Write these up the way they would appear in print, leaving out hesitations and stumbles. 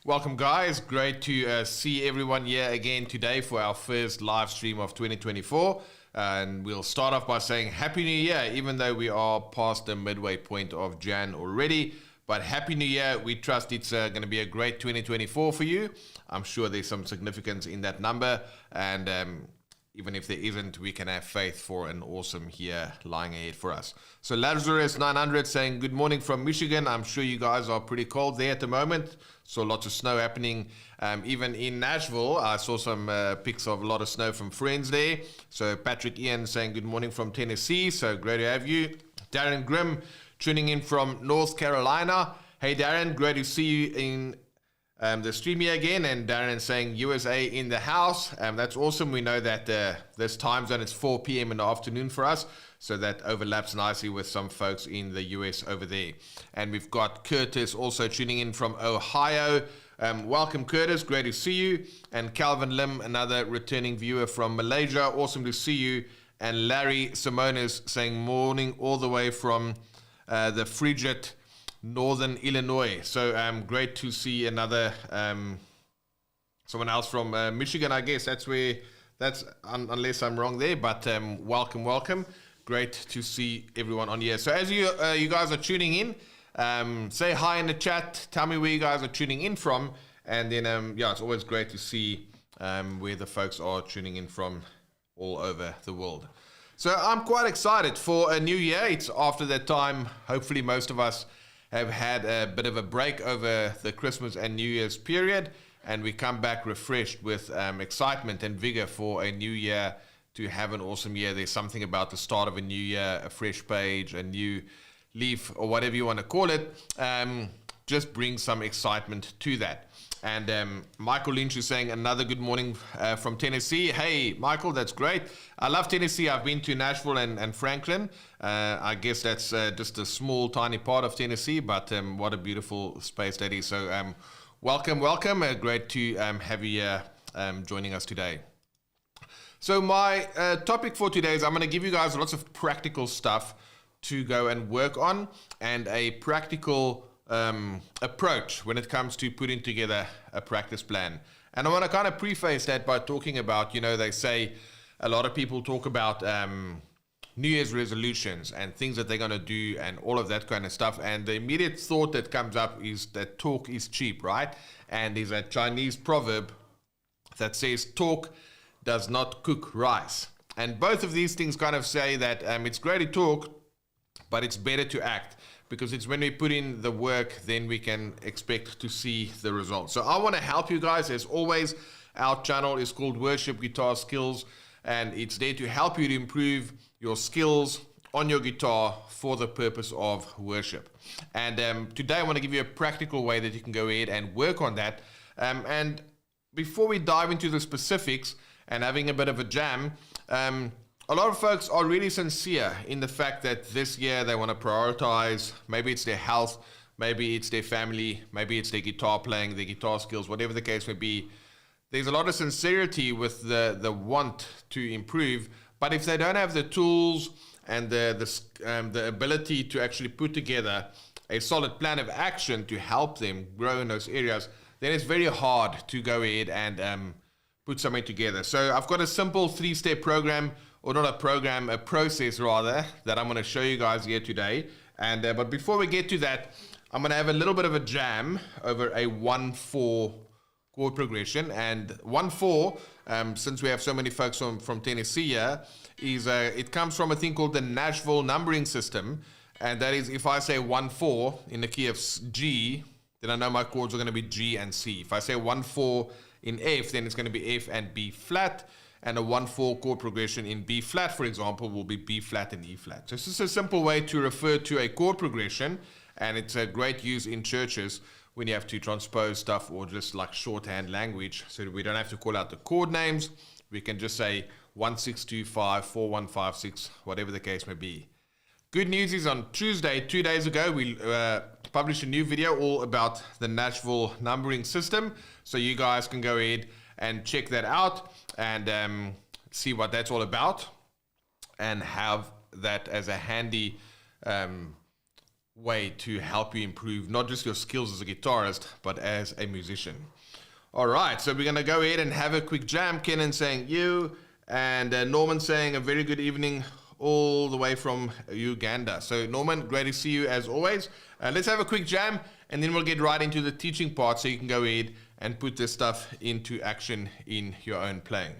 Welcome, guys. Great to see everyone here again today for our first live stream of 2024. And we'll start off by saying Happy New Year, even though we are past the midway point of Jan already. But Happy New Year. We trust it's going to be a great 2024 for you. I'm sure there's some significance in that number. And even if there isn't, we can have faith for an awesome year lying ahead for us. So Lazarus 900 saying, good morning from Michigan. I'm sure you guys are pretty cold there at the moment. So lots of snow happening. Even in Nashville, I saw some pics of a lot of snow from friends there. So Patrick Ian saying, good morning from Tennessee. So great to have you. Darren Grimm tuning in from North Carolina. Hey Darren, great to see you in the stream here again. And Darren saying USA in the house. That's awesome. We know that this time zone is 4 p.m. in the afternoon for us. So that overlaps nicely with some folks in the US over there. And we've got Curtis also tuning in from Ohio. Welcome, Curtis. Great to see you. And Calvin Lim, another returning viewer from Malaysia. Awesome to see you. And Larry Simonis saying morning all the way from the frigid Northern Illinois. So great to see another someone else from Michigan. I guess that's where unless I'm wrong there. But welcome. Great to see everyone on here. So as you guys are tuning in, say hi in the chat. Tell me where you guys are tuning in from, and then it's always great to see where the folks are tuning in from all over the world. So I'm quite excited for a new year. It's after that time. Hopefully, most of us have had a bit of a break over the Christmas and New Year's period, and we come back refreshed with excitement and vigor for a new year. To have an awesome year. There's something about the start of a new year, a fresh page, a new leaf, or whatever you want to call it. Just bring some excitement to that. And Michael Lynch is saying another good morning from Tennessee. Hey, Michael, that's great. I love Tennessee. I've been to Nashville and Franklin. I guess that's just a small, tiny part of Tennessee, but what a beautiful space that is. So welcome. Great to have you here joining us today. So my topic for today is I'm going to give you guys lots of practical stuff to go and work on and a practical approach when it comes to putting together a practice plan. And I want to kind of preface that by talking about, they say a lot of people talk about New Year's resolutions and things that they're going to do and all of that kind of stuff. And the immediate thought that comes up is that talk is cheap, right? And there's a Chinese proverb that says talk does not cook rice. And both of these things kind of say that it's great to talk, but it's better to act, because it's when we put in the work, then we can expect to see the results. So I want to help you guys. As always, our channel is called Worship Guitar Skills, and it's there to help you to improve your skills on your guitar for the purpose of worship. And today I want to give you a practical way that you can go ahead and work on that. And before we dive into the specifics, and having a bit of a jam, a lot of folks are really sincere in the fact that this year they want to prioritize, maybe it's their health, maybe it's their family, maybe it's their guitar playing, their guitar skills, whatever the case may be. There's a lot of sincerity with the want to improve, but if they don't have the tools and the ability to actually put together a solid plan of action to help them grow in those areas, then it's very hard to go ahead and put something together. So I've got a simple 3-step program, or not a program, a process rather, that I'm going to show you guys here today. And but before we get to that, I'm going to have a little bit of a jam over a 1-4 chord progression. And 1-4, since we have so many folks from Tennessee here, is it comes from a thing called the Nashville numbering system. And that is, if I say 1-4 in the key of G, then I know my chords are going to be G and C. If I say 1-4 in F, then it's going to be F and B flat, and a 1-4 chord progression in B flat, for example, will be B flat and E flat. So it's just a simple way to refer to a chord progression, and it's a great use in churches when you have to transpose stuff or just like shorthand language, so we don't have to call out the chord names. We can just say 1, 6, 2, 5, 4, 1, 5, 6, whatever the case may be. Good news is on Tuesday, 2 days ago, we published a new video all about the Nashville numbering system. So you guys can go ahead and check that out and see what that's all about and have that as a handy way to help you improve not just your skills as a guitarist, but as a musician. All right, so we're going to go ahead and have a quick jam. Kenan saying you, and Norman saying a very good evening all the way from Uganda. So Norman, great to see you as always. Let's have a quick jam, and then we'll get right into the teaching part so you can go ahead and put this stuff into action in your own playing.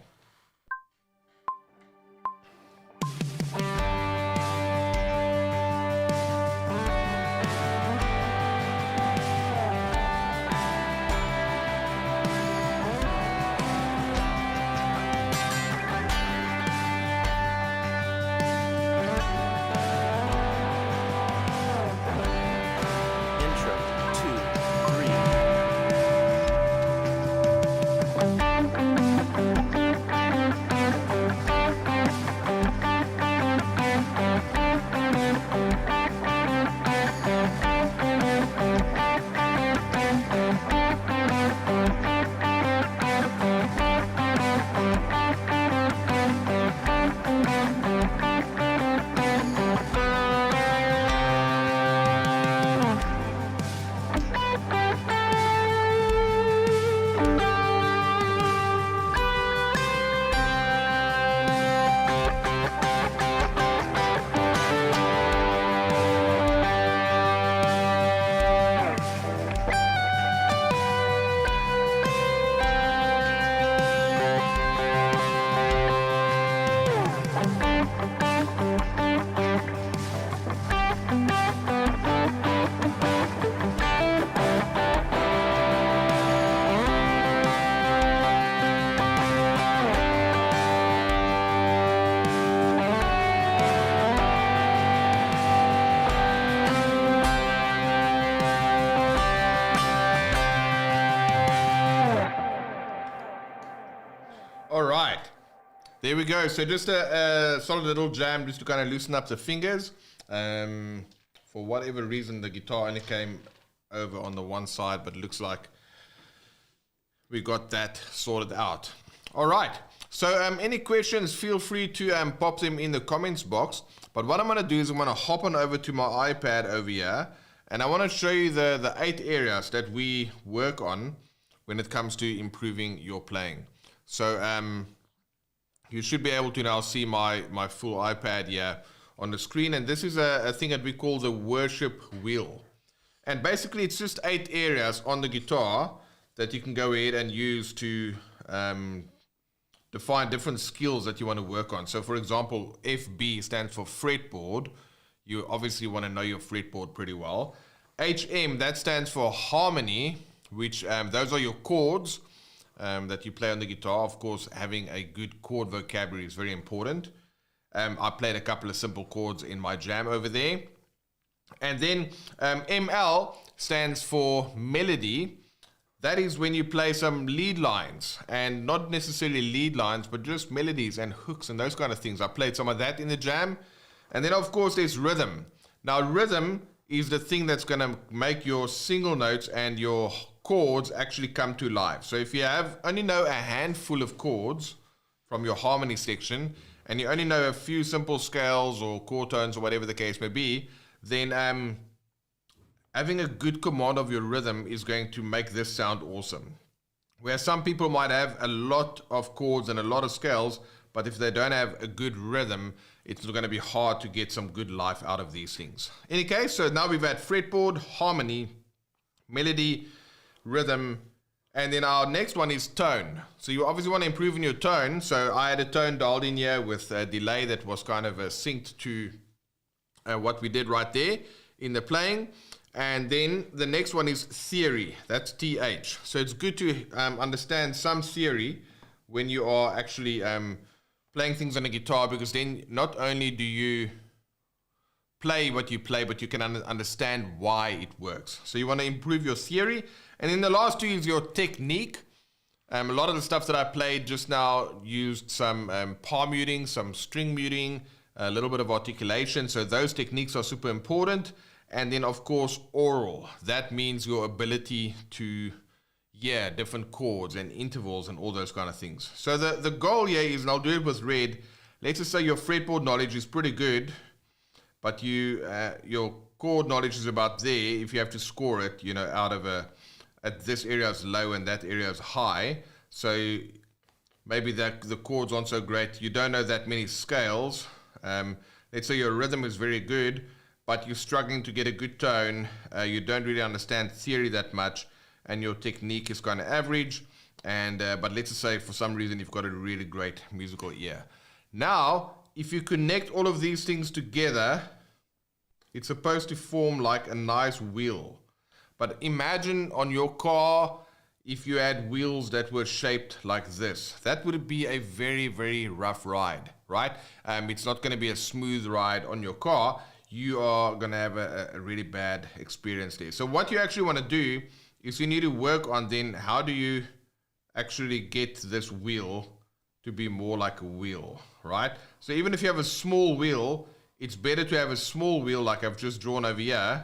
There we go. So just a solid little jam just to kind of loosen up the fingers. For whatever reason, the guitar only came over on the one side, but it looks like we got that sorted out. All right. So any questions, feel free to pop them in the comments box. But what I'm going to do is I'm going to hop on over to my iPad over here, and I want to show you the 8 areas that we work on when it comes to improving your playing. So you should be able to now see my full iPad here on the screen. And this is a thing that we call the worship wheel. And basically it's just 8 areas on the guitar that you can go ahead and use to define different skills that you want to work on. So for example, FB stands for fretboard. You obviously want to know your fretboard pretty well. HM, that stands for harmony, which those are your chords that you play on the guitar. Of course, having a good chord vocabulary is very important. I played a couple of simple chords in my jam over there. And then ML stands for melody. That is when you play some lead lines, and not necessarily lead lines, but just melodies and hooks and those kind of things. I played some of that in the jam. And then of course there's rhythm. Now rhythm is the thing that's going to make your single notes and your chords actually come to life. So if you only know a handful of chords from your harmony section, and you only know a few simple scales or chord tones or whatever the case may be, then having a good command of your rhythm is going to make this sound awesome. Where some people might have a lot of chords and a lot of scales, but if they don't have a good rhythm, it's going to be hard to get some good life out of these things. In any case, so now we've had fretboard, harmony, melody, rhythm, and then our next one is tone. So you obviously want to improve in your tone. So I had a tone dialed in here with a delay that was kind of synced to what we did right there in the playing. And then the next one is theory. That's TH. So it's good to understand some theory when you are actually playing things on a guitar, because then not only do you play what you play, but you can understand why it works. So you want to improve your theory. And then the last 2 is your technique. A lot of the stuff that I played just now used some palm muting, some string muting, a little bit of articulation. So those techniques are super important. And then, of course, oral. That means your ability to hear different chords and intervals and all those kind of things. So the goal here is, and I'll do it with red, let's just say your fretboard knowledge is pretty good, but your chord knowledge is about there. If you have to score it, you know, out of at this area is low and that area is high. So maybe the chords aren't so great. You don't know that many scales. Let's say your rhythm is very good, but you're struggling to get a good tone. You don't really understand theory that much, and your technique is kind of average. And but let's just say for some reason you've got a really great musical ear. Now, if you connect all of these things together, it's supposed to form like a nice wheel. But imagine on your car, if you had wheels that were shaped like this, that would be a very, very rough ride, right? It's not going to be a smooth ride on your car. You are going to have a really bad experience there. So what you actually want to do is you need to work on then how do you actually get this wheel to be more like a wheel, right? So even if you have a small wheel, it's better to have a small wheel like I've just drawn over here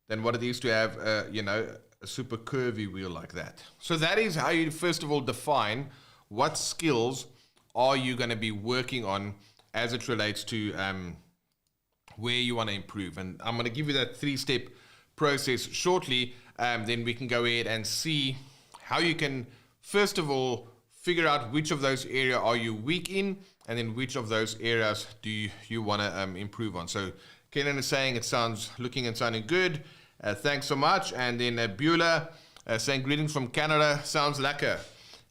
than what it is to have, you know, a super curvy wheel like that. So that is how you first of all define what skills are you going to be working on as it relates to where you want to improve. And I'm going to give you that 3-step process shortly. Then we can go ahead and see how you can first of all figure out which of those areas are you weak in, and then which of those areas do you want to improve on. So Kenan is saying it sounds looking and sounding good. Thanks so much. And then Beulah saying greetings from Canada. Sounds lekker.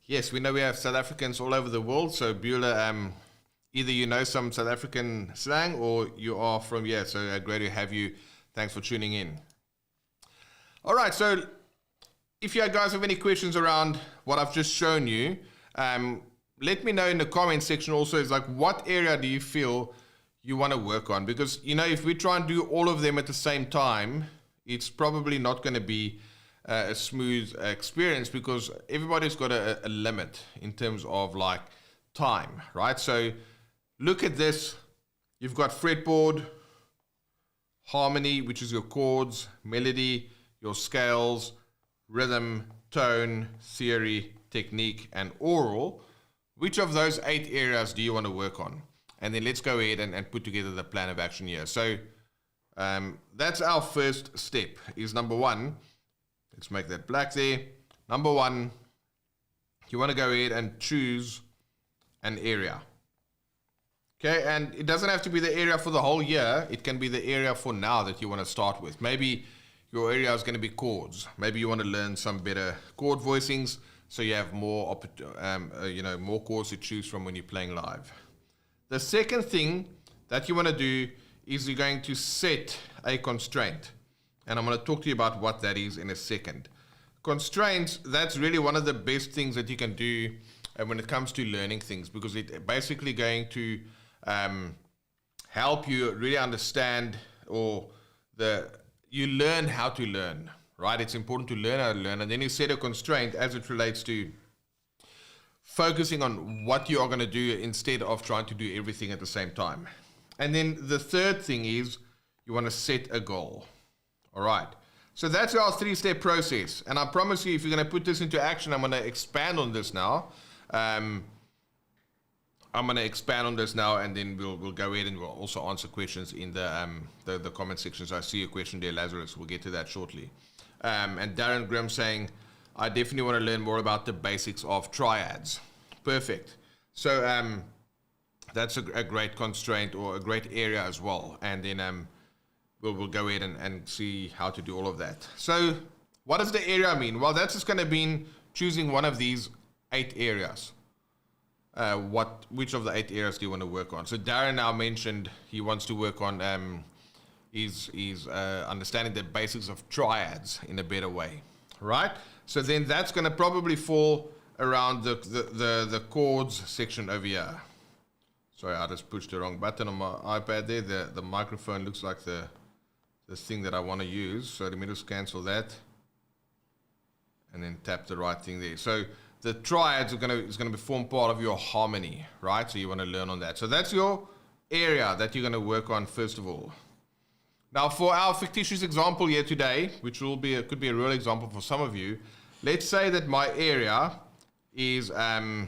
Yes, we know we have South Africans all over the world. So Beulah, either you know some South African slang or you are from here. So great to have you. Thanks for tuning in. All right, so if you guys have any questions around what I've just shown you, let me know in the comment section also. Is like, what area do you feel you want to work on? Because, you know, if we try and do all of them at the same time, it's probably not going to be a smooth experience, because everybody's got a limit in terms of like time, right? So look at this. You've got fretboard, harmony, which is your chords, melody, your scales, rhythm, tone, theory, technique, and oral. Which of those 8 areas do you want to work on? And then let's go ahead and put together the plan of action here. So that's our first step, is number 1. Let's make that black there. Number 1, you want to go ahead and choose an area. Okay, and it doesn't have to be the area for the whole year. It can be the area for now that you want to start with. Maybe your area is going to be chords. Maybe you want to learn some better chord voicings, so you have more, more chords to choose from when you're playing live. The second thing that you want to do is you're going to set a constraint. And I'm going to talk to you about what that is in a second. Constraints, that's really one of the best things that you can do when it comes to learning things, because it's basically going to help you really understand, or you learn how to learn, right? It's important to learn how to learn, and then you set a constraint as it relates to focusing on what you are going to do instead of trying to do everything at the same time. And then the third thing is you want to set a goal. All right. So that's our 3-step process. And I promise you, if you're going to put this into action, I'm going to expand on this now. I'm going to expand on this now, and then we'll go ahead and we'll also answer questions in the comment section. So I see a question there, Lazarus. We'll get to that shortly. And Darren Grimm saying, I definitely want to learn more about the basics of triads. Perfect. So that's a great constraint, or a great area as well. And then we'll go ahead and see how to do all of that. So what does the area mean? Well, that's just going to mean choosing one of these 8 areas. Which of the 8 areas do you want to work on? So Darren now mentioned he wants to work on is understanding the basics of triads in a better way, right? So then that's going to probably fall around the chords section over here. Sorry, I just pushed the wrong button on my iPad there. The microphone looks like the thing that I want to use. So let me just cancel that and then tap the right thing there. So the triads is going to form part of your harmony, right? So you want to learn on that. So that's your area that you're going to work on first of all. Now, for our fictitious example here today, which could be a real example for some of you, let's say that my area is the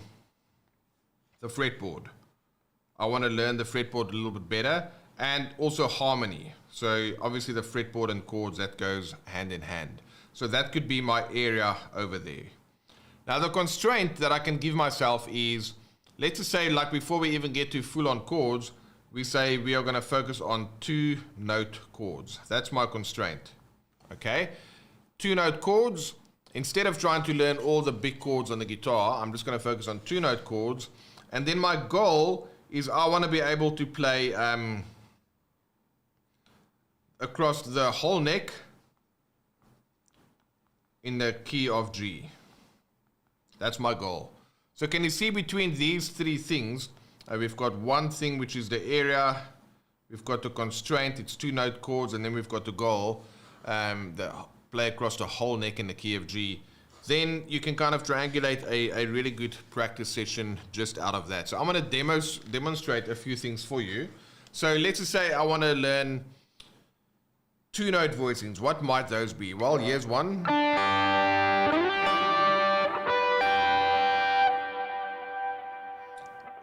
fretboard. I want to learn the fretboard a little bit better, and also harmony. So obviously the fretboard and chords, that goes hand in hand. So that could be my area over there. Now the constraint that I can give myself is, let's just say, like before we even get to full-on chords, we say we are going to focus on 2-note chords. That's my constraint. Okay? 2-note chords. Instead of trying to learn all the big chords on the guitar, I'm just going to focus on 2-note chords. And then my goal is I want to be able to play across the whole neck in the key of G. That's my goal. So can you see between these three things, we've got one thing which is the area, we've got the constraint, it's 2-note chords, and then we've got the goal, the play across the whole neck in the key of G. Then you can kind of triangulate a really good practice session just out of that. So I'm going to demonstrate a few things for you. So let's just say I want to learn 2-note voicings. What might those be? Well, here's one.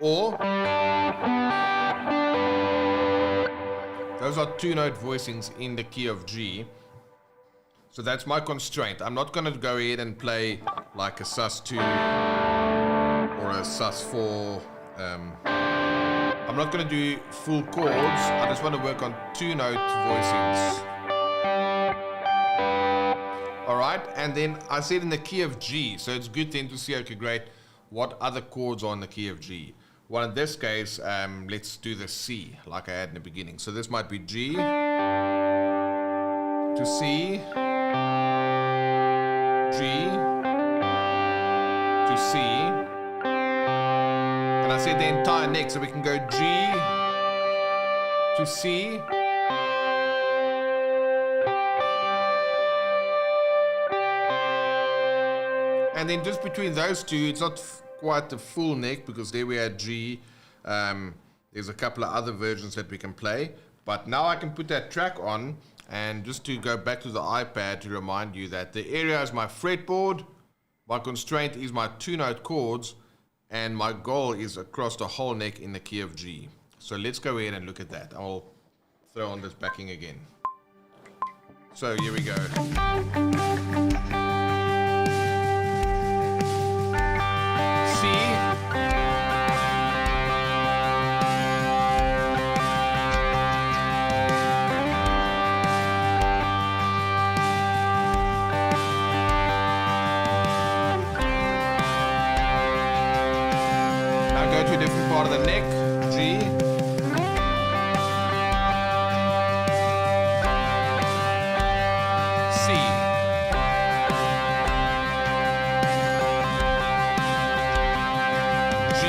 Or those are 2-note voicings in the key of G. So that's my constraint. I'm not going to go ahead and play like a sus2 or a sus4. I'm not going to do full chords. I just want to work on 2-note voicings. Alright, and then I said in the key of G. So it's good then to see, okay, great, what other chords are in the key of G? Well, in this case, let's do the C, like I had in the beginning. So this might be G to C, G to C, and I said the entire neck, so we can go G to C, and then just between those two, it's not quite the full neck, because there we had G. There's a couple of other versions that we can play, but now I can put that track on, and just to go back to the iPad to remind you that the area is my fretboard, my constraint is my 2-note chords, and my goal is across the whole neck in the key of G. So let's go ahead and look at that. I'll throw on this backing again. So here we go. To a different part of the neck, G, C, G,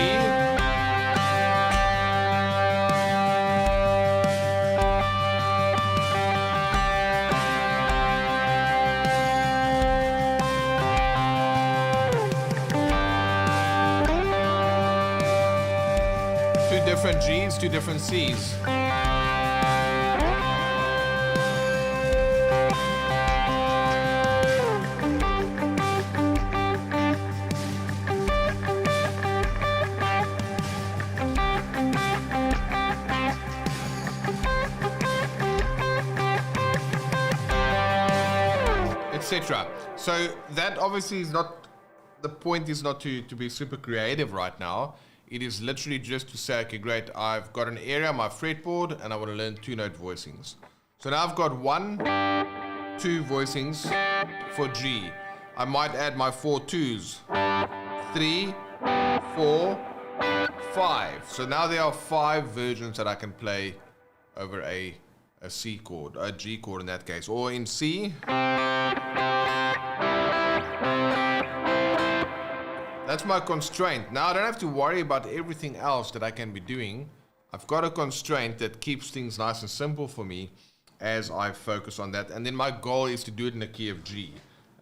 different G's, 2 different C's. Etc. So that obviously is not, the point is not to be super creative right now. It is literally just to say, okay, great, I've got an area on my fretboard and I want to learn 2-note voicings. So now I've got 1, 2 voicings for G. I might add my 4 2s. 3, 4, 5. So now there are 5 versions that I can play over a C chord, a G chord in that case, or in C. That's my constraint. Now I don't have to worry about everything else that I can be doing. I've got a constraint that keeps things nice and simple for me as I focus on that. And then my goal is to do it in the key of G.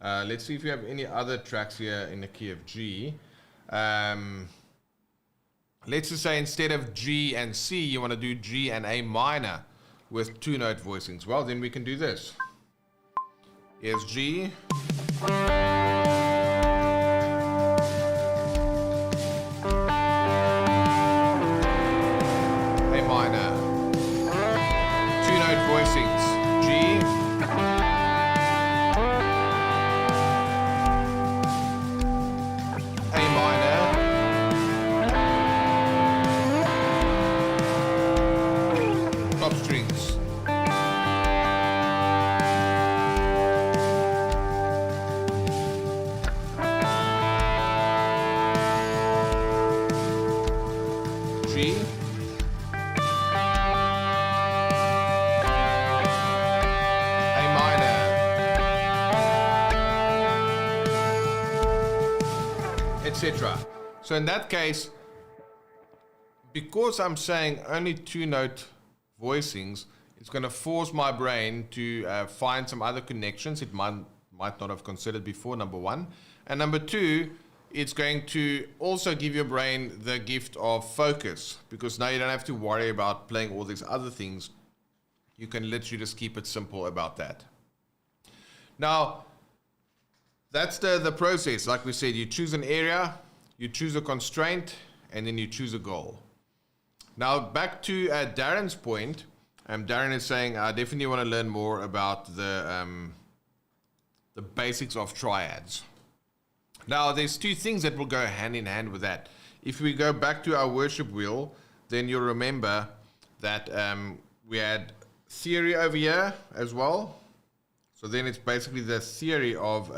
Let's see if we have any other tracks here in the key of G. Let's just say instead of G and C, you want to do G and A minor with 2-note voicings. Well, then we can do this. Here's G. A minor. 2-note voicing. etc. So in that case, because I'm saying only 2-note voicings, it's going to force my brain to find some other connections it might not have considered before, number one. And number two, it's going to also give your brain the gift of focus, because now you don't have to worry about playing all these other things. You can literally just keep it simple about that. Now, that's the process. Like we said, you choose an area, you choose a constraint, and then you choose a goal. Now, back to Darren's point. Darren is saying, I definitely want to learn more about the basics of triads. Now, there's two things that will go hand in hand with that. If we go back to our worship wheel, then you'll remember that we had theory over here as well. So then it's basically the theory of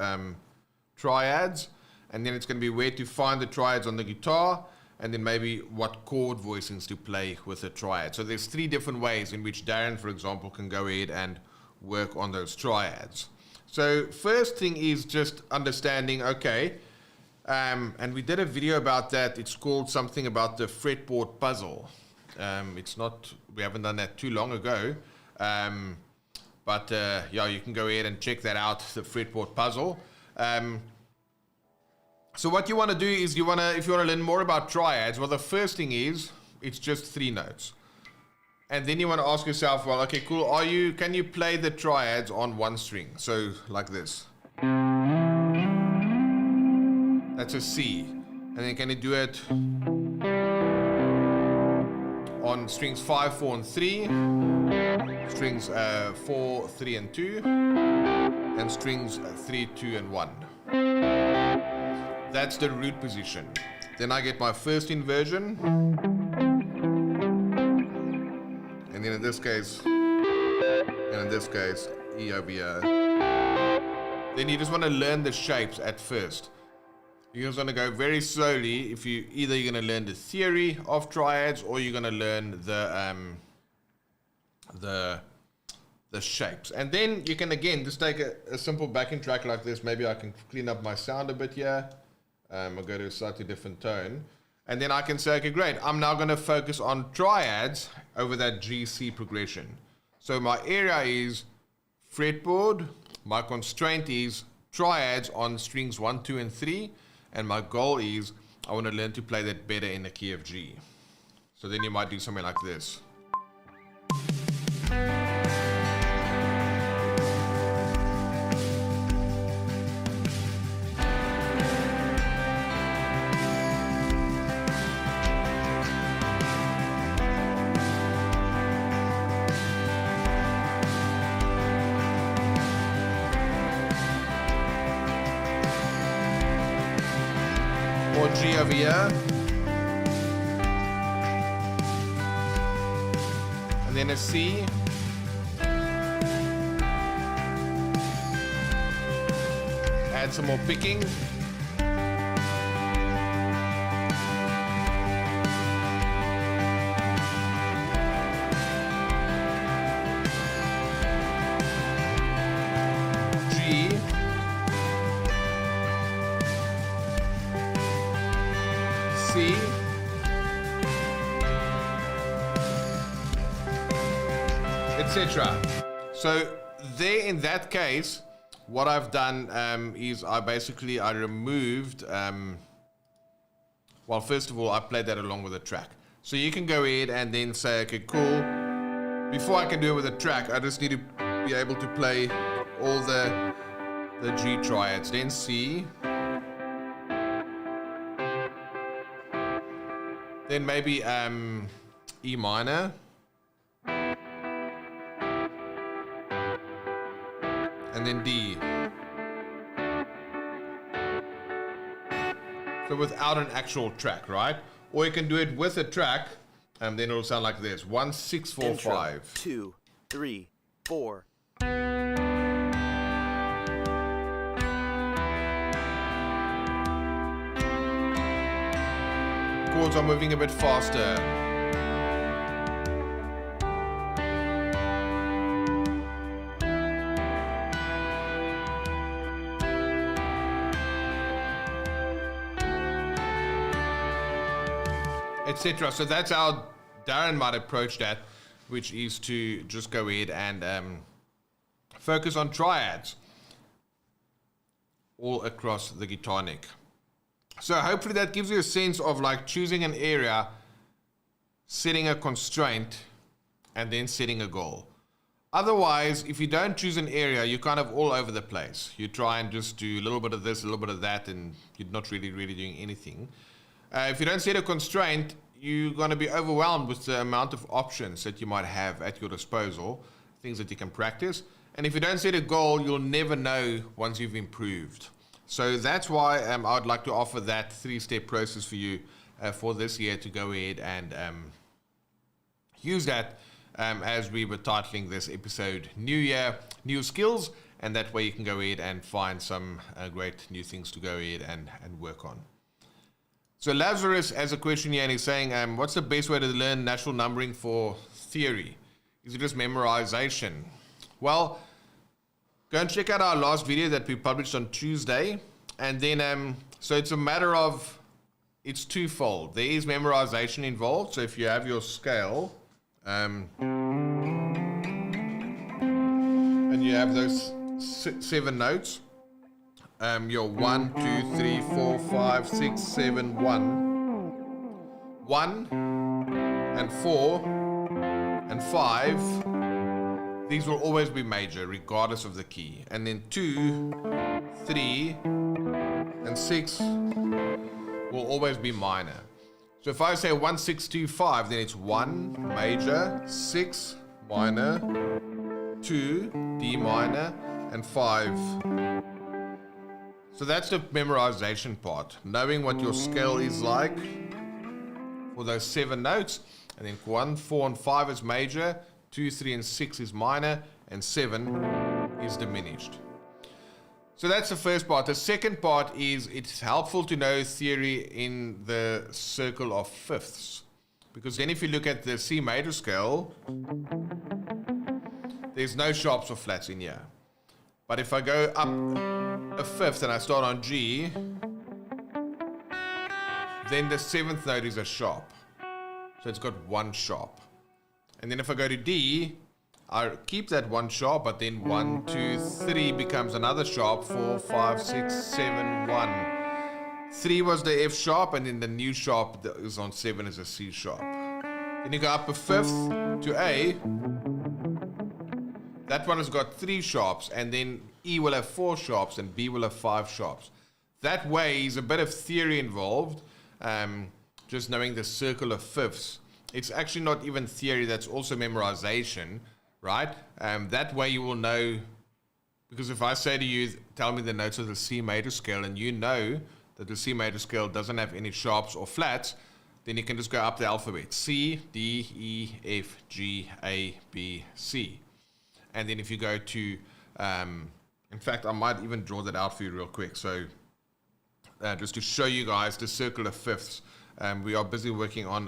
triads, and then it's going to be where to find the triads on the guitar, and then maybe what chord voicings to play with a triad. So there's 3 different ways in which Darren, for example, can go ahead and work on those triads. So first thing is just understanding, okay, and we did a video about that. It's called something about the fretboard puzzle. We haven't done that too long ago. But yeah, you can go ahead and check that out, the fretboard puzzle. So what you want to do is if you want to learn more about triads, well, the first thing is, it's just 3 notes. And then you want to ask yourself, well, okay, cool, can you play the triads on 1 string? So like this. That's a C. And then can you do it on strings 5, 4, and 3, strings 4, 3, and 2, and strings 3, 2, and 1. That's the root position. Then I get my first inversion, and then in this case, E over here. Then you just want to learn the shapes at first. You're just going to go very slowly. Either you're going to learn the theory of triads, or you're going to learn the shapes. And then you can again just take a simple backing track like this. Maybe I can clean up my sound a bit here. I'll go to a slightly different tone. And then I can say, okay, great. I'm now going to focus on triads over that G-C progression. So my area is fretboard. My constraint is triads on strings 1, 2, and 3. And my goal is I want to learn to play that better in the key of G. So then you might do something like this. Or G over here. And then a C. Add some more picking. G. C, etc. So there, in that case, what I've done is I removed, well, first of all, I played that along with the track. So you can go ahead and then say, okay, cool. Before I can do it with a track, I just need to be able to play all the G triads. Then C. Then maybe E minor. And then D. So without an actual track, right? Or you can do it with a track, and then it'll sound like this. 1, 6, 4, 5. 2, 3, 4. Chords are moving a bit faster. etc. So that's how Darren might approach that, which is to just go ahead and focus on triads all across the guitar neck. So hopefully that gives you a sense of like choosing an area, setting a constraint, and then setting a goal. Otherwise, if you don't choose an area, you're kind of all over the place. You try and just do a little bit of this, a little bit of that, and you're not really doing anything. If you don't set a constraint, you're going to be overwhelmed with the amount of options that you might have at your disposal, things that you can practice. And if you don't set a goal, you'll never know once you've improved. So that's why I would like to offer that 3-step process for you for this year to go ahead and use that as we were titling this episode, New Year, New Skills, and that way you can go ahead and find some great new things to go ahead and work on. So Lazarus has a question here and he's saying, what's the best way to learn natural numbering for theory? Is it just memorization? Well, go and check out our last video that we published on Tuesday. And then, so it's a matter of, it's twofold. There is memorization involved. So if you have your scale, and you have those 7 notes, your 1, 2, 3, 4, 5, 6, 7, 1 and 4 and 5, these will always be major regardless of the key. And then 2, 3 and 6 will always be minor. So if I say 1, 6, 2, 5, then it's 1 major, 6 minor, 2 D minor, and 5. So that's the memorization part, knowing what your scale is like for those 7 notes, and then 1, 4, and 5 is major, 2, 3, and 6 is minor, and 7 is diminished. So that's the first part. The second part is it's helpful to know theory in the circle of fifths, because then if you look at the C major scale, there's no sharps or flats in here. But if I go up a fifth and I start on G, then the 7th note is a sharp. So it's got 1 sharp. And then if I go to D, I keep that 1 sharp, but then 1, 2, 3 becomes another sharp, 4, 5, 6, 7, 1. 3 was the F sharp, and then the new sharp that is on 7 is a C sharp. Then you go up a fifth to A. That one has got 3 sharps, and then E will have 4 sharps, and B will have 5 sharps. That way is a bit of theory involved, just knowing the circle of fifths. It's actually not even theory, that's also memorization, right? That way you will know, because if I say to you, tell me the notes of the C major scale, and you know that the C major scale doesn't have any sharps or flats, then you can just go up the alphabet. C, D, E, F, G, A, B, C. And then if you go to, in fact, I might even draw that out for you real quick. So just to show you guys the circle of fifths, we are busy working on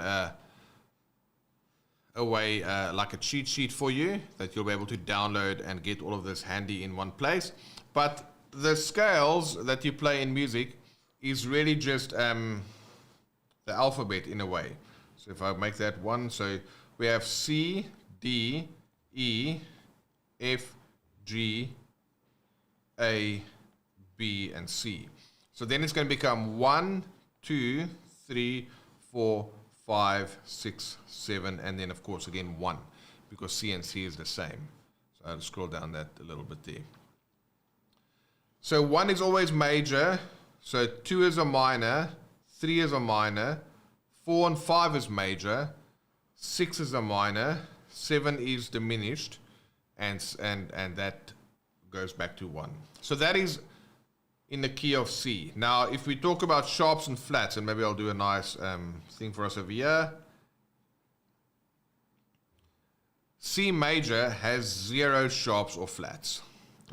a way like a cheat sheet for you that you'll be able to download and get all of this handy in one place. But the scales that you play in music is really just the alphabet in a way. So if I make that 1, so we have C, D, E, F, G, A, B, and C. So then it's going to become 1, 2, 3, 4, 5, 6, 7, and then of course again 1, because C and C is the same. So I'll scroll down that a little bit there. So 1 is always major, so 2 is a minor, 3 is a minor, 4 and 5 is major, 6 is a minor, 7 is diminished, and that goes back to 1. So that is in the key of C. Now, if we talk about sharps and flats, and maybe I'll do a nice thing for us over here. C major has 0 sharps or flats.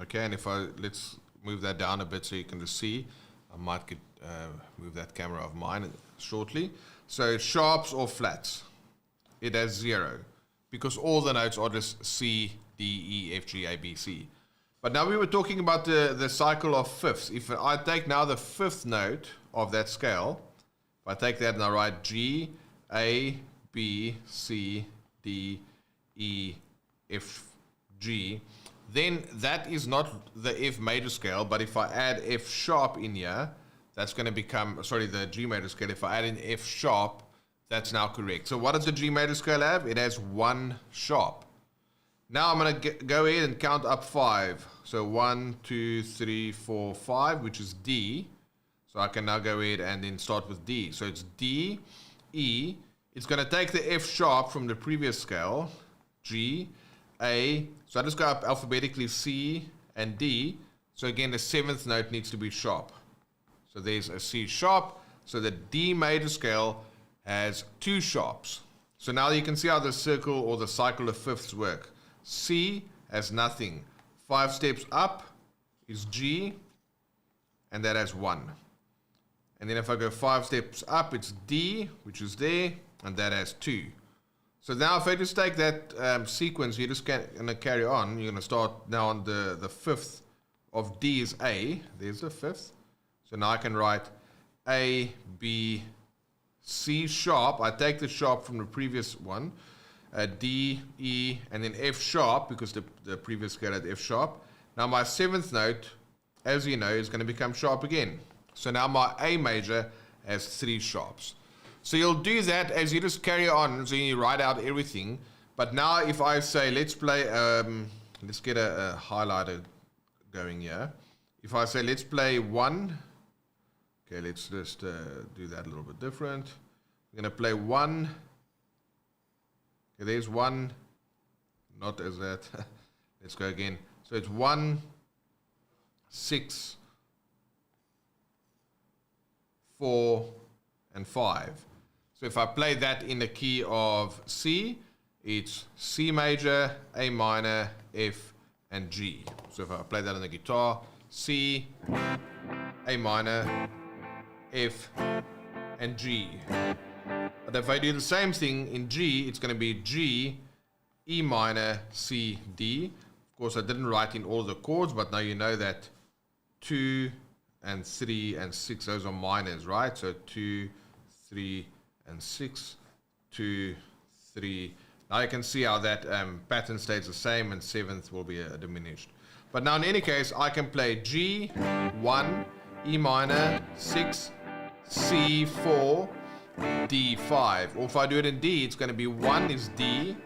Okay, and if let's move that down a bit so you can just see. I might move that camera of mine shortly. So sharps or flats, it has 0, because all the notes are just C, D, E, F, G, A, B, C. But now we were talking about the cycle of fifths. If I take now the 5th note of that scale, if I take that and I write G, A, B, C, D, E, F, G, then that is not the F major scale, but if I add F sharp in here, that's going to become, sorry, the G major scale. If I add in F sharp, that's now correct. So what does the G major scale have? It has 1 sharp. Now I'm going to go ahead and count up 5. So 1, 2, 3, 4, 5, which is D. So I can now go ahead and then start with D. So it's D, E. It's going to take the F sharp from the previous scale, G, A. So I just go up alphabetically C and D. So again, the 7th note needs to be sharp. So there's a C sharp. So the D major scale has 2 sharps. So now you can see how the circle or the cycle of fifths work. C has nothing. 5 steps up is G, and that has 1. And then if I go 5 steps up, it's D, which is there, and that has 2. So now if I just take that sequence, you're just going to carry on. You're going to start now on the 5th of D is A. There's the 5th. So now I can write A, B, C sharp. I take the sharp from the previous one. D, E, and then F sharp, because the previous scale had F sharp. Now my 7th note, as you know, is going to become sharp again. So now my A major has 3 sharps. So you'll do that as you just carry on, so you write out everything. But now if I say, let's play, let's get a highlighter going here. If I say, let's play 1, okay, let's just do that a little bit different. I'm going to play 1. Okay, there's 1, not as that. Let's go again. So it's 1, 6, 4, and 5. So if I play that in the key of C, it's C major, A minor, F, and G. So if I play that on the guitar, C, A minor, F, and G. But if I do the same thing in G, it's going to be G, E minor, C, D. Of course, I didn't write in all the chords, but now you know that 2 and 3 and 6, those are minors, right? So 2, 3, and 6, 2, 3. Now you can see how that pattern stays the same, and 7th will be diminished. But now in any case, I can play G, 1, E minor, 6, C, 4, D, 5. Or if I do it in D, it's going to be 1 is D,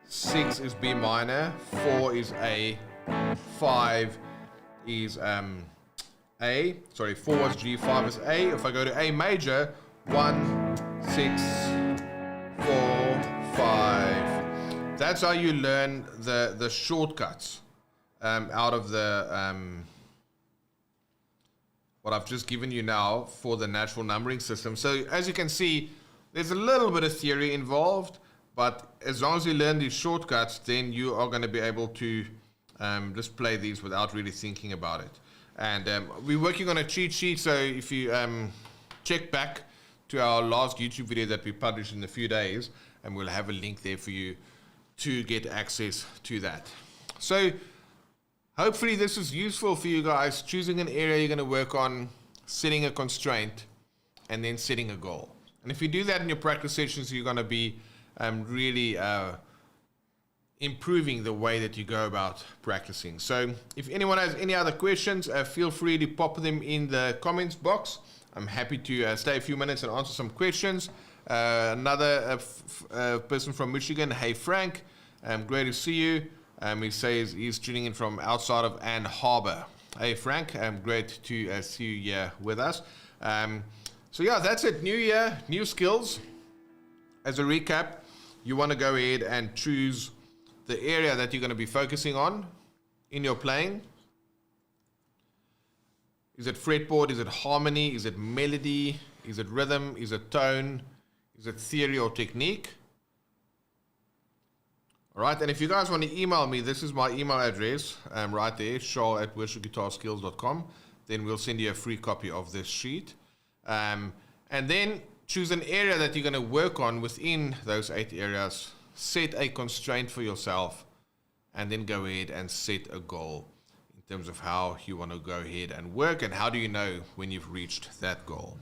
6 is B minor, 4 is A, 5 is A. Sorry, 4 is G, 5 is A. If I go to A major, 1, 6, 4, 5. That's how you learn the shortcuts out of the what I've just given you now for the natural numbering system. So as you can see, there's a little bit of theory involved, but as long as you learn these shortcuts, then you are going to be able to just play these without really thinking about it. And we're working on a cheat sheet, so if you check back to our last YouTube video that we published in a few days, and we'll have a link there for you to get access to that. So hopefully this is useful for you guys, choosing an area you're going to work on, setting a constraint, and then setting a goal. And if you do that in your practice sessions, you're going to be really improving the way that you go about practicing. So if anyone has any other questions, feel free to pop them in the comments box. I'm happy to stay a few minutes and answer some questions. Another person from Michigan, hey Frank, great to see you. He says he's tuning in from outside of Ann Harbor. Hey Frank, great to see you here with us. So yeah, that's it. New year, new skills. As a recap, you want to go ahead and choose the area that you're going to be focusing on in your playing. Is it fretboard? Is it harmony? Is it melody? Is it rhythm? Is it tone? Is it theory or technique? All right, and if you guys want to email me, this is my email address right there, shaw@worshipguitarskills.com. Then we'll send you a free copy of this sheet. And then choose an area that you're going to work on within those 8 areas. Set a constraint for yourself, and then go ahead and set a goal in terms of how you want to go ahead and work, and how do you know when you've reached that goal.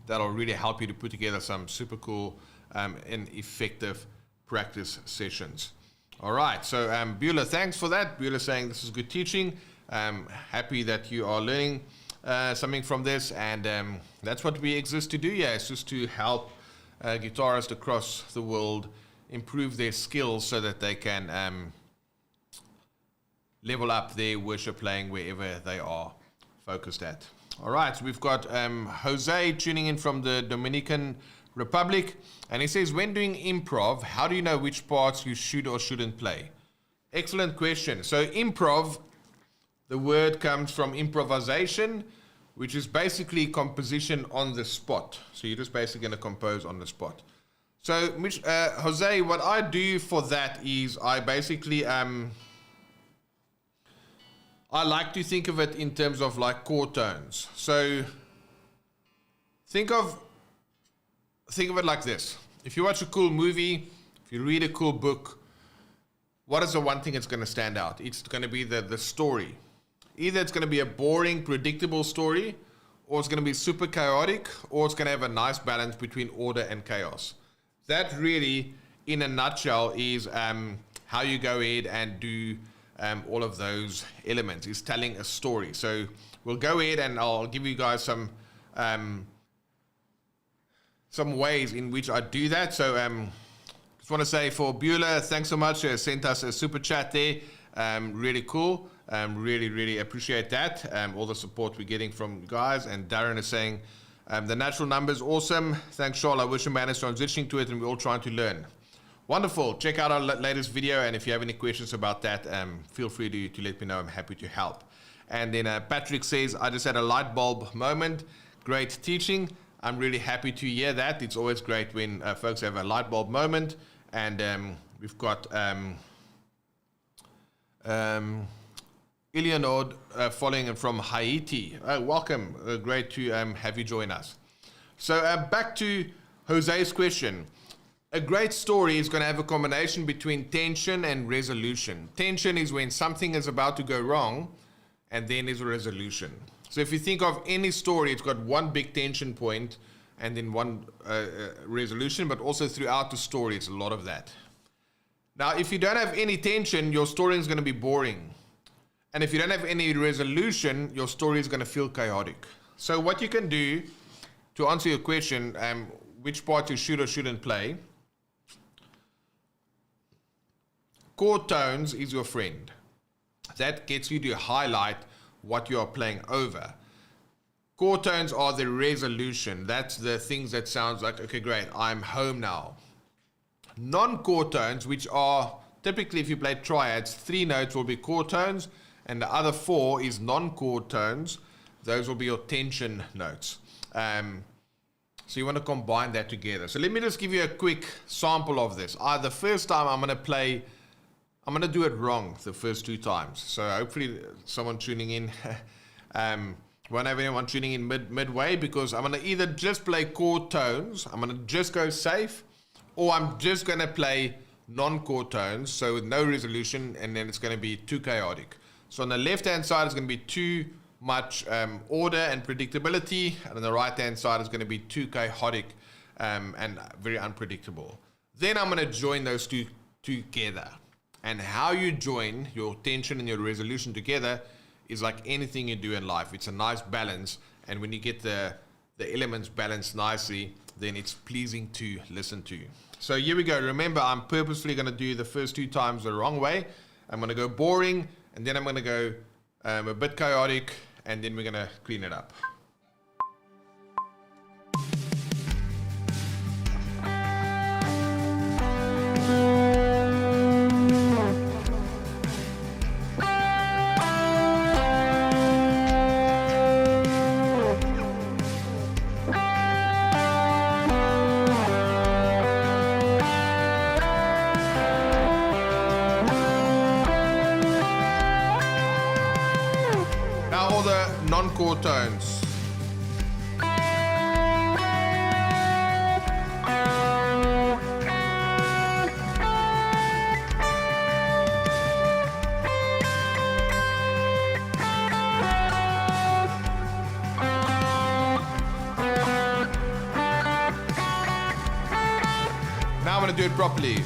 that'll really help you to put together some super cool and effective practice sessions. All right, so Beulah, thanks for that. Beulah saying this is good teaching. Happy that you are learning something from this, and that's what we exist to do. Yeah, it's just to help guitarists across the world improve their skills so that they can level up their worship playing wherever they are focused at. All right, so we've got Jose tuning in from the Dominican Republic, and he says, when doing improv, how do you know which parts you should or shouldn't play? Excellent question. So improv, the word comes from improvisation, which is basically composition on the spot. So you're just basically going to compose on the spot. So Jose, what I do for that is I basically I like to think of it in terms of like chord tones. So think of it like this. If you watch a cool movie, if you read a cool book, what is the one thing that's going to stand out? It's going to be the story. Either it's going to be a boring, predictable story, or it's going to be super chaotic, or it's going to have a nice balance between order and chaos. That really, in a nutshell, is how you go ahead and do all of those elements, is telling a story. So we'll go ahead and I'll give you guys some ways in which I do that. So just want to say for Beulah, thanks so much. Sent us a super chat there. Really cool. Really appreciate that. All the support we're getting from you guys. And Darren is saying, the natural number is awesome. Thanks, Charles. I wish a man is transitioning to it and we're all trying to learn. Wonderful. Check out our latest video. And if you have any questions about that, feel free to let me know. I'm happy to help. And then Patrick says, I just had a light bulb moment. Great teaching. I'm really happy to hear that. It's always great when folks have a light bulb moment. And we've got Eleanor following from Haiti. Welcome. Great to have you join us. So back to Jose's question. A great story is going to have a combination between tension and resolution. Tension is when something is about to go wrong, and then there's a resolution. So if you think of any story, it's got one big tension point and then one resolution, but also throughout the story, it's a lot of that. Now, if you don't have any tension, your story is going to be boring. And if you don't have any resolution, your story is going to feel chaotic. So what you can do, to answer your question, which part you should or shouldn't play, chord tones is your friend. That gets you to highlight what you are playing over. Chord tones are the resolution. That's the things that sounds like, okay, great, I'm home now. Non-chord tones, which are typically, if you play triads, 3 notes will be chord tones, and the other 4 is non-chord tones. Those will be your tension notes. So you want to combine that together. So let me just give you a quick sample of this. The first time I'm going to do it wrong the first 2 times. So hopefully someone tuning in won't have anyone tuning in midway, because I'm going to either just play chord tones, I'm going to just go safe, or I'm just going to play non-chord tones, so with no resolution, and then it's going to be too chaotic. So on the left-hand side, it's going to be too much order and predictability, and on the right-hand side, it's going to be too chaotic and very unpredictable. Then I'm going to join those two together. And how you join your tension and your resolution together is like anything you do in life. It's a nice balance, and when you get the elements balanced nicely, then it's pleasing to listen to. So here we go. Remember, I'm purposefully going to do the first 2 times the wrong way. I'm going to go boring, and then I'm going to go a bit chaotic, and then we're going to clean it up. Non-chord tones. I'm going to do it properly.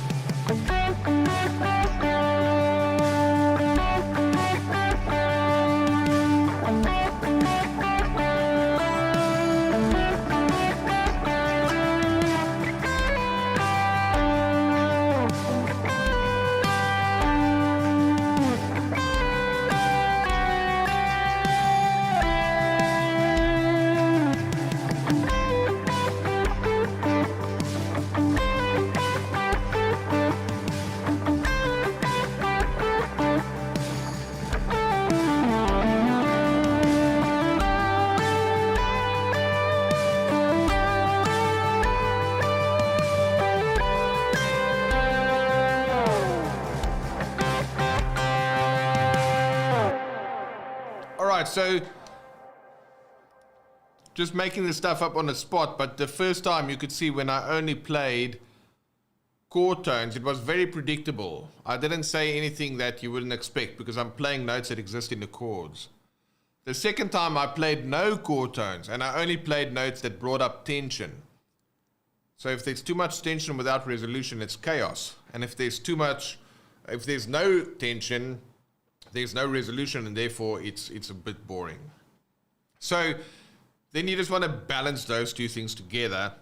So just making this stuff up on the spot, but the first time you could see when I only played chord tones, it was very predictable. I didn't say anything that you wouldn't expect because I'm playing notes that exist in the chords. The second time I played no chord tones and I only played notes that brought up tension. So if there's too much tension without resolution, it's chaos. And if there's no tension, there's no resolution, and therefore it's a bit boring. So then you just want to balance those two things together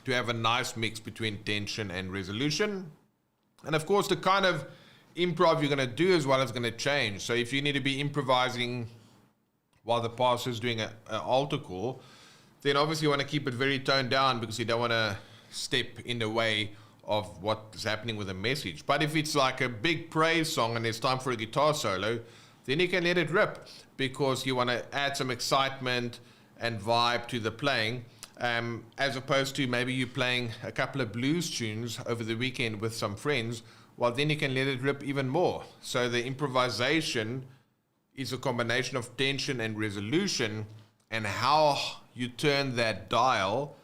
to have a nice mix between tension and resolution. And of course, the kind of improv you're going to do as well is going to change. So if you need to be improvising while the pastor is doing an altar call, then obviously you want to keep it very toned down because you don't want to step in the way of what is happening with a message. But if it's like a big praise song and it's time for a guitar solo, then you can let it rip because you want to add some excitement and vibe to the playing, as opposed to maybe you playing a couple of blues tunes over the weekend with some friends. Well, then you can let it rip even more. So the improvisation is a combination of tension and resolution, and how you turn that dial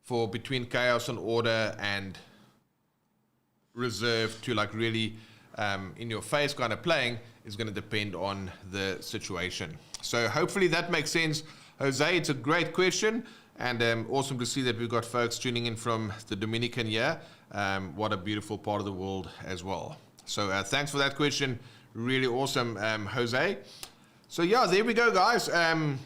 for between chaos and order and reserve to like really in your face kind of playing is going to depend on the situation. So hopefully that makes sense. Jose, it's a great question, and awesome to see that we've got folks tuning in from the Dominican here. What a beautiful part of the world as well. So thanks for that question. Really awesome, Jose. So yeah, there we go, guys. Time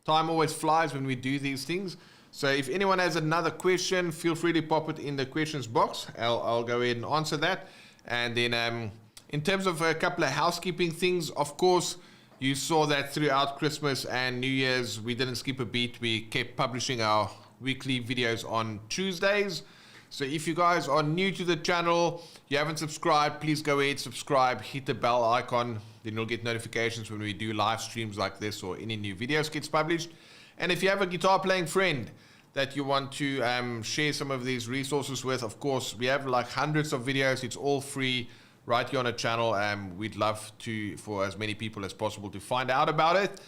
always flies when we do these things. So if anyone has another question, feel free to pop it in the questions box. I'll go ahead and answer that. And then in terms of a couple of housekeeping things, of course, you saw that throughout Christmas and New Year's, we didn't skip a beat. We kept publishing our weekly videos on Tuesdays. So if you guys are new to the channel, you haven't subscribed, please go ahead, subscribe, hit the bell icon. Then you'll get notifications when we do live streams like this or any new videos gets published. And if you have a guitar playing friend that you want to share some of these resources with, of course, we have like hundreds of videos. It's all free right here on the channel. We'd love for as many people as possible to find out about it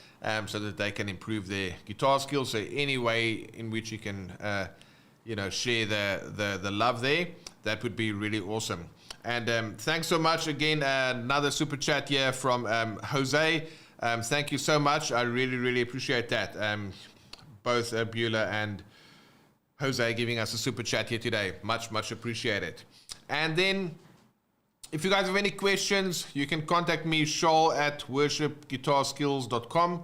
so that they can improve their guitar skills. So any way in which you can share the love there, that would be really awesome. And thanks so much again. Another super chat here from Jose. Thank you so much. I really appreciate that. Both Beulah and Jose giving us a super chat here today. Much appreciated. And then if you guys have any questions, you can contact me, Shoal at worshipguitarskills.com.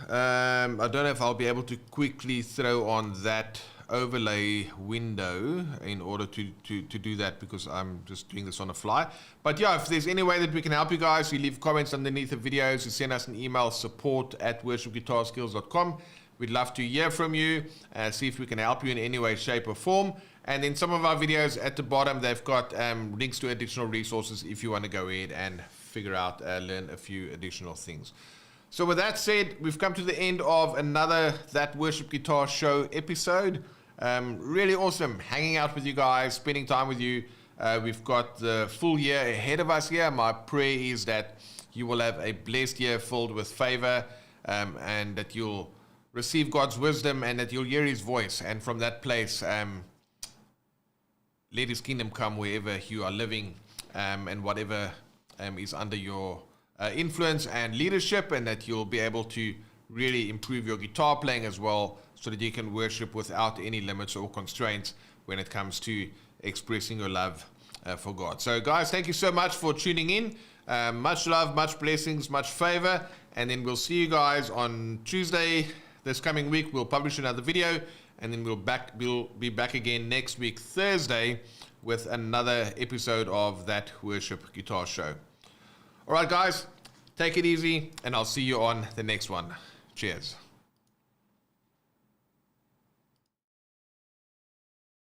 I don't know if I'll be able to quickly throw on that overlay window in order to do that because I'm just doing this on the fly. But yeah, if there's any way that we can help you guys, you leave comments underneath the videos, you send us an email, support@worshipguitarskills.com. We'd love to hear from you, see if we can help you in any way, shape or form. And in some of our videos at the bottom, they've got links to additional resources if you want to go ahead and figure out, learn a few additional things. So with that said, we've come to the end of another That Worship Guitar Show episode. Really awesome hanging out with you guys, spending time with you. We've got the full year ahead of us here. My prayer is that you will have a blessed year filled with favor, and that you'll receive God's wisdom and that you'll hear his voice. And from that place, let his kingdom come wherever you are living, and whatever is under your influence and leadership, and that you'll be able to really improve your guitar playing as well, so that you can worship without any limits or constraints when it comes to expressing your love for God. So guys, thank you so much for tuning in. Much love, much blessings, much favor, and then we'll see you guys on Tuesday this coming week. We'll publish another video, and then we'll be back again next week, Thursday, with another episode of That Worship Guitar Show. All right, guys, take it easy, and I'll see you on the next one. Cheers.